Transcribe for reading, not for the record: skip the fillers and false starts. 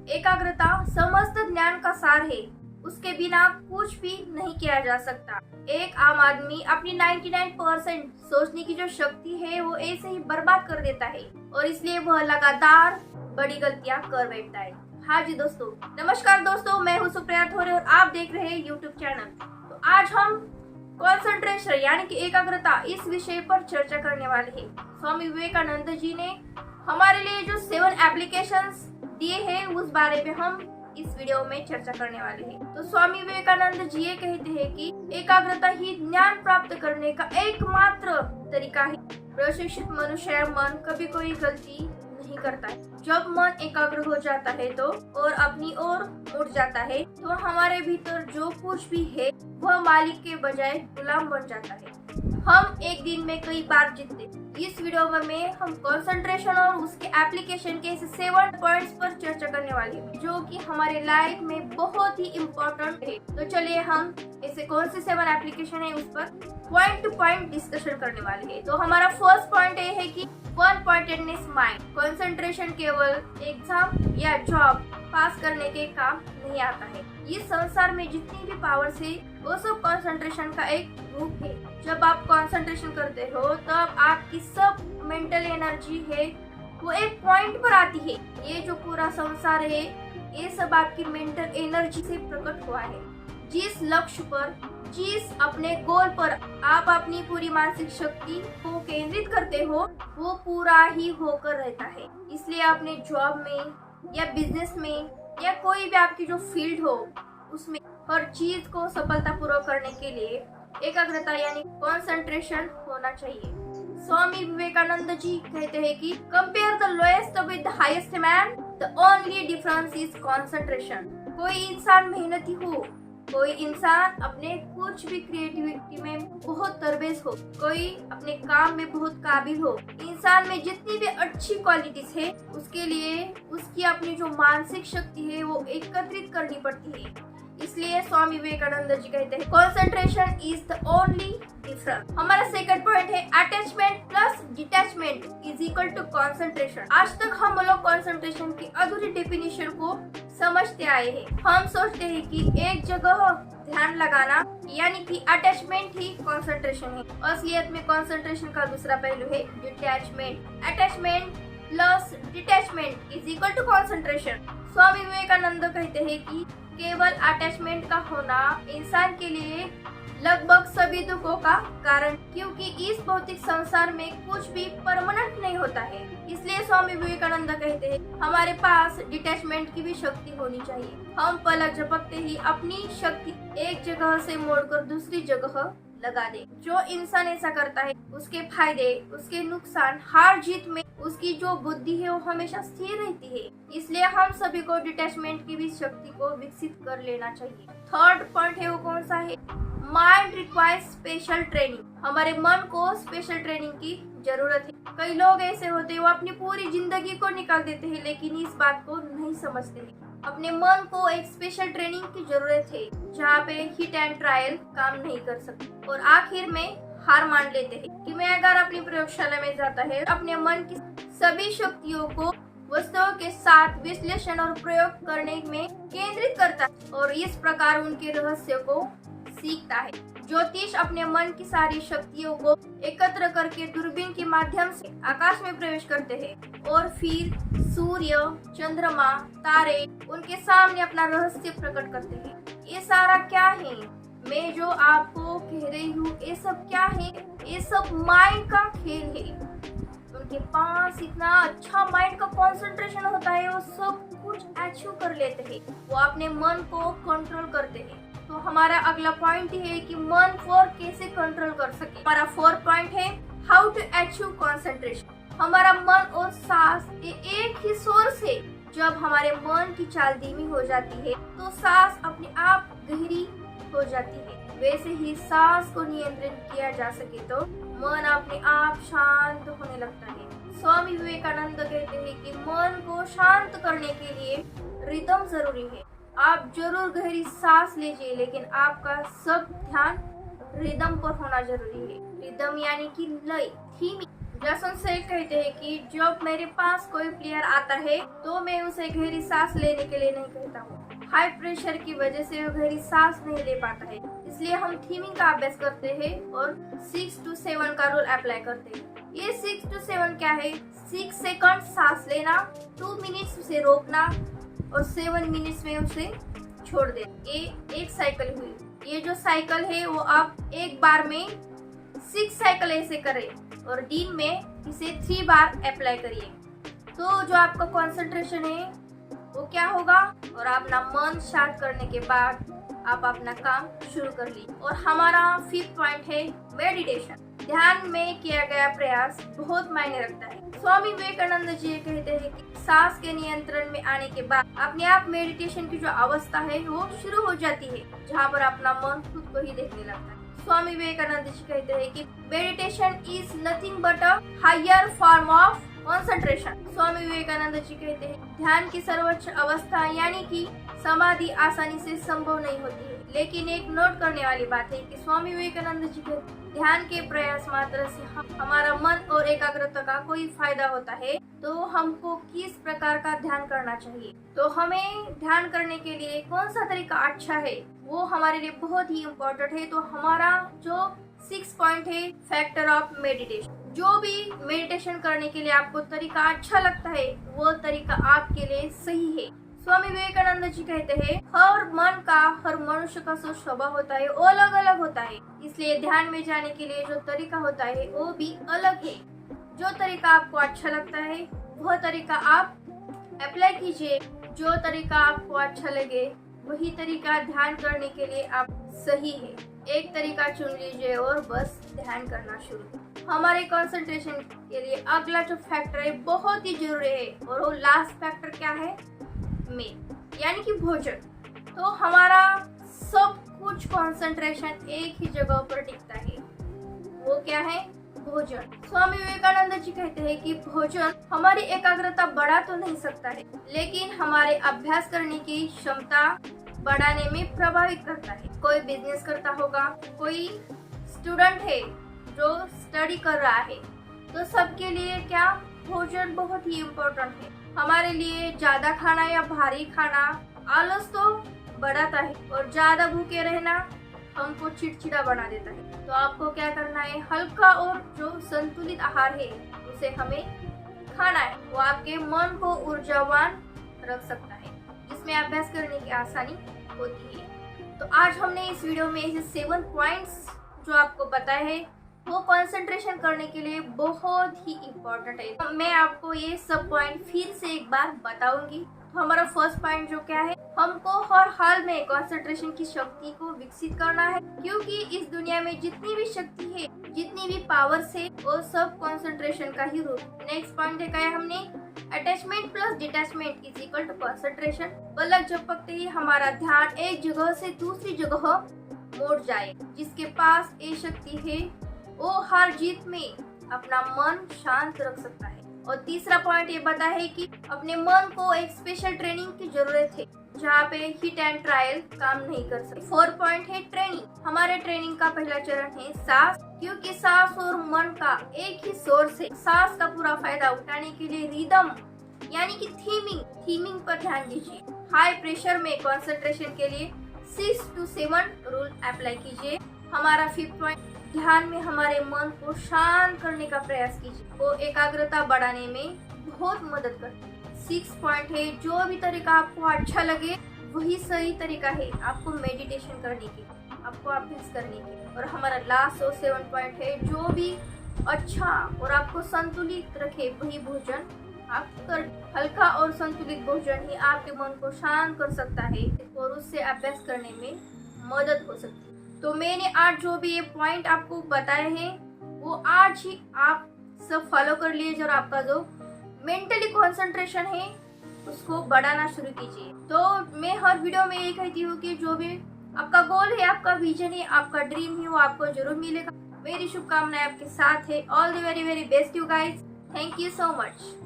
एकाग्रता समस्त ज्ञान का सार है। उसके बिना कुछ भी नहीं किया जा सकता। एक आम आदमी अपनी 99% सोचने की जो शक्ति है वो ऐसे ही बर्बाद कर देता है और इसलिए वह लगातार बड़ी गलतियां कर बैठता है। हाँ जी दोस्तों, नमस्कार दोस्तों, मैं हूँ सुप्रिया थोरे और आप देख रहे हैं यूट्यूब चैनल। तो आज हम कंसंट्रेशन यानी कि एकाग्रता इस विषय पर चर्चा करने वाले हैं। स्वामी विवेकानंद जी ने हमारे लिए जो 7 एप्लीकेशंस दिए हैं उस बारे में हम इस वीडियो में चर्चा करने वाले हैं। तो स्वामी विवेकानंद जी ये कहते हैं कि एकाग्रता ही ज्ञान प्राप्त करने का एकमात्र तरीका है। प्रशिक्षित मनुष्य मन कभी कोई गलती नहीं करता है। जब मन एकाग्र हो जाता है तो और अपनी ओर मुड़ जाता है तो हमारे भीतर जो कुछ भी है वह मालिक के बजाय गुलाम बन जाता है। हम एक दिन में कई बार जीतते। इस वीडियो में हम कंसंट्रेशन और उसके एप्लीकेशन के ऐसे 7 पॉइंट्स पर चर्चा करने वाले हैं जो कि हमारे लाइफ में बहुत ही इम्पोर्टेंट है। तो चलिए हम ऐसे कौन से 7 एप्लीकेशन है उस पर पॉइंट टू पॉइंट डिस्कशन करने वाले हैं। तो हमारा फर्स्ट पॉइंट ये है कि वन पॉइंटेडनेस माइंड। कंसंट्रेशन केवल एग्जाम या जॉब पास करने के काम नहीं आता है। इस संसार में जितनी भी पावर्स है वो सब कंसंट्रेशन का एक रूप है। जब आप कंसंट्रेशन करते हो तब आपकी सब मेंटल एनर्जी है वो एक पॉइंट पर आती है। ये जो पूरा संसार है ये सब आपकी मेंटल एनर्जी से प्रकट हुआ है। जिस लक्ष्य पर, जिस अपने गोल पर आप अपनी पूरी मानसिक शक्ति को केंद्रित करते हो वो पूरा ही होकर रहता है। इसलिए अपने जॉब में या बिजनेस में या कोई भी आपकी जो फील्ड हो उसमें हर चीज को सफलतापूर्वक करने के लिए एकाग्रता यानी कंसंट्रेशन होना चाहिए। स्वामी विवेकानंद जी कहते हैं कि compare the lowest with the highest man, the only difference is concentration. कोई इंसान मेहनती हो, कोई इंसान अपने कुछ भी क्रिएटिविटी में बहुत तरबेज हो, कोई अपने काम में बहुत काबिल हो, इंसान में जितनी भी अच्छी क्वालिटीज है उसके लिए उसकी अपनी जो मानसिक शक्ति है वो एकत्रित करनी पड़ती है। इसलिए स्वामी विवेकानंद जी कहते हैं concentration is the only difference. हमारा सेकंड पॉइंट है attachment plus detachment is equal to concentration. आज तक हम लोग कंसंट्रेशन की अधूरी डेफिनेशन को समझते आए हैं। हम सोचते हैं कि एक जगह ध्यान लगाना यानी कि अटैचमेंट ही कंसंट्रेशन है। असलियत में कंसंट्रेशन का दूसरा पहलू है detachment. Attachment plus detachment is equal to concentration. Swami Vivekananda कहते हैं कि केवल अटैचमेंट का होना इंसान के लिए लगभग सभी दुखों का कारण, क्योंकि इस भौतिक संसार में कुछ भी परमानेंट नहीं होता है। इसलिए स्वामी विवेकानंद कहते हैं हमारे पास डिटैचमेंट की भी शक्ति होनी चाहिए। हम पलक झपकते ही अपनी शक्ति एक जगह से मोड़कर दूसरी जगह लगा दे। जो इंसान ऐसा करता है उसके फायदे, उसके नुकसान, हार जीत में उसकी जो बुद्धि है वो हमेशा स्थिर रहती है। इसलिए हम सभी को डिटैचमेंट की भी शक्ति को विकसित कर लेना चाहिए। थर्ड पॉइंट है वो कौन सा है? Mind requires special training. हमारे मन को स्पेशल ट्रेनिंग की जरूरत है। कई लोग ऐसे होते हैं वो अपनी पूरी जिंदगी को निकाल देते हैं लेकिन इस बात को नहीं समझते हैं। अपने मन को एक स्पेशल ट्रेनिंग की जरूरत है जहाँ पे हिट एंड ट्रायल काम नहीं कर सकते और आखिर में हार मान लेते हैं कि मैं अगर अपनी प्रयोगशाला में जाता है अपने मन की सभी शक्तियों को वस्तुओं के साथ विश्लेषण और प्रयोग करने में केंद्रित करता है और इस प्रकार उनके रहस्य को सीखता है। ज्योतिष अपने मन की सारी शक्तियों को एकत्र करके दूरबीन के माध्यम से आकाश में प्रवेश करते हैं और फिर सूर्य, चंद्रमा, तारे उनके सामने अपना रहस्य प्रकट करते हैं। ये सारा क्या है? मैं जो आपको कह रही हूँ ये सब क्या है? ये सब माइंड का खेल है। उनके पास इतना अच्छा माइंड का कंसंट्रेशन होता है, वो सब कुछ अचीव कर लेते हैं, वो अपने मन को कंट्रोल करते हैं। तो हमारा अगला पॉइंट है कि मन को कैसे कंट्रोल कर सके। हमारा फोर्थ पॉइंट है हाउ टू अचीव कंसंट्रेशन। हमारा मन और सांस ये एक ही सोर्स है। जब हमारे मन की चाल धीमी हो जाती है तो सांस अपने आप गहरी हो जाती है। वैसे ही सांस को नियंत्रित किया जा सके तो मन अपने आप शांत होने लगता है। स्वामी विवेकानंद कहते हैं कि मन को शांत करने के लिए रिदम जरूरी है। आप जरूर गहरी सांस लीजिए लेकिन आपका सब ध्यान रिदम पर होना जरूरी है। रिदम यानी कि लय, धीमी जैसन से कहते हैं कि जब मेरे पास कोई प्लेयर आता है तो मैं उसे गहरी सांस लेने के लिए नहीं कहता हूँ। हाई प्रेशर की वजह से वो गहरी सांस नहीं ले पाता है, इसलिए हम थीमिंग का अभ्यास करते हैं और 6 to 7 का रूल अप्लाई करते हैं। ये 6 to 7 क्या है? 6 सेकंड सांस लेना, 2 मिनट्स उसे रोकना और 7 मिनट्स में उसे छोड़ दे। ये एक साइकिल हुई। ये जो साइकिल है वो आप एक बार में 6 साइकिल ऐसे करें और दिन में इसे 3 बार अप्लाई करिए। तो जो आपका कंसंट्रेशन है वो क्या होगा और अपना मन शांत करने के बाद आप अपना काम शुरू कर ली। और हमारा 5th पॉइंट है मेडिटेशन। ध्यान में किया गया प्रयास बहुत मायने रखता है। स्वामी विवेकानंद जी कहते हैं कि सांस के नियंत्रण में आने के बाद अपने आप मेडिटेशन की जो अवस्था है वो शुरू हो जाती है, जहाँ पर अपना मन खुद को ही देखने लगता है। स्वामी विवेकानंद जी कहते हैं कि meditation is nothing but a higher form of concentration. Swami Vivekananda ji कहते हैं ध्यान की सर्वोच्च अवस्था यानी कि समाधि आसानी से संभव नहीं होती है, लेकिन एक नोट करने वाली बात है कि स्वामी विवेकानंद जी कहते हैं ध्यान के प्रयास मात्र से हमारा मन और एकाग्रता का कोई फायदा होता है, तो हमको किस प्रकार का ध्यान करना चाहिए। तो हमें ध्यान करने के लिए कौन सा तरीका अच्छा है वो हमारे लिए बहुत ही इम्पोर्टेंट है। तो हमारा जो 6 पॉइंट है फैक्टर ऑफ मेडिटेशन। जो भी मेडिटेशन करने के लिए आपको तरीका अच्छा लगता है वो तरीका आपके लिए सही है। स्वामी विवेकानंद जी कहते हैं हर मन का, हर मनुष्य का जो स्वभाव होता है वो अलग अलग होता है, इसलिए ध्यान में जाने के लिए जो तरीका होता है वो भी अलग है। जो तरीका आपको अच्छा लगता है वह तरीका आप अप्लाई कीजिए। जो तरीका आपको अच्छा लगे वही तरीका ध्यान करने के लिए आप सही है। एक तरीका चुन लीजिए और बस ध्यान करना शुरू। हमारे कंसंट्रेशन के लिए अगला जो फैक्टर है बहुत ही जरूरी है और वो लास्ट फैक्टर क्या है? यानी कि भोजन। तो हमारा सब कुछ कंसंट्रेशन एक ही जगह पर टिकता है, वो क्या है? भोजन। स्वामी विवेकानंद जी कहते हैं कि भोजन हमारी एकाग्रता बढ़ा तो नहीं सकता है, लेकिन हमारे अभ्यास करने की क्षमता बढ़ाने में प्रभावित करता है। कोई बिजनेस करता होगा, कोई स्टूडेंट है जो स्टडी कर रहा है, तो सबके लिए क्या भोजन बहुत ही इम्पोर्टेंट है। हमारे लिए ज्यादा खाना या भारी खाना आलस तो बढ़ाता है और ज्यादा भूखे रहना हमको चिड़चिड़ा बना देता है। तो आपको क्या करना है? हल्का और जो संतुलित आहार है उसे हमें खाना है। वो आपके मन को ऊर्जावान रख सकता है, जिसमें अभ्यास करने की आसानी होती है। तो आज हमने इस वीडियो में ऐसे 7 पॉइंट्स जो आपको बताए हैं वो कंसंट्रेशन करने के लिए बहुत ही इम्पोर्टेंट है। मैं आपको ये सब पॉइंट फिर से एक बार बताऊंगी। तो हमारा फर्स्ट पॉइंट जो क्या है, हमको हर हाल में कंसंट्रेशन की शक्ति को विकसित करना है, क्योंकि इस दुनिया में जितनी भी शक्ति है, जितनी भी पावर्स है, वो सब कंसंट्रेशन का ही रूप। नेक्स्ट पॉइंट देखा है हमने, attachment plus detachment is equal to concentration. पलक झपकते ही हमारा ध्यान एक जगह से दूसरी जगह मोड़ जाए। जिसके पास ये शक्ति है वो हर जीत में अपना मन शांत रख सकता है। और तीसरा पॉइंट ये बता है कि अपने मन को एक स्पेशल ट्रेनिंग की जरूरत है, जहाँ पे हिट एंड ट्रायल काम नहीं कर सकते। 4 पॉइंट है ट्रेनिंग। हमारे ट्रेनिंग का पहला चरण है सांस, क्योंकि सांस और मन का एक ही सोर्स है। सांस का पूरा फायदा उठाने के लिए रिदम यानी कि थीमिंग पर ध्यान दीजिए। हाई प्रेशर में कंसंट्रेशन के लिए 6 to 7 रूल अप्लाई कीजिए। हमारा 5th पॉइंट, ध्यान में हमारे मन को शांत करने का प्रयास कीजिए, वो एकाग्रता बढ़ाने में बहुत मदद करती है। 6 पॉइंट है, जो भी तरीका आपको अच्छा लगे वही सही तरीका है आपको मेडिटेशन करने की, आपको अभ्यास करने की। और हमारा लास्ट और 7 पॉइंट है, जो भी अच्छा और आपको संतुलित रखे वही भोजन आप कर। हल्का और संतुलित भोजन ही आपके मन को शांत कर सकता है और उससे अभ्यास करने में मदद हो सकती है। तो मैंने आज जो भी ये पॉइंट आपको बताए हैं वो आज ही आप सब फॉलो कर लीजिए और आपका जो मेंटली कंसंट्रेशन है उसको बढ़ाना शुरू कीजिए। तो मैं हर वीडियो में ये कहती हूँ कि जो भी आपका गोल है, आपका विजन है, आपका ड्रीम है, वो आपको जरूर मिलेगा। मेरी शुभकामनाएं आपके साथ है। All the very very best you guys. Thank you so much.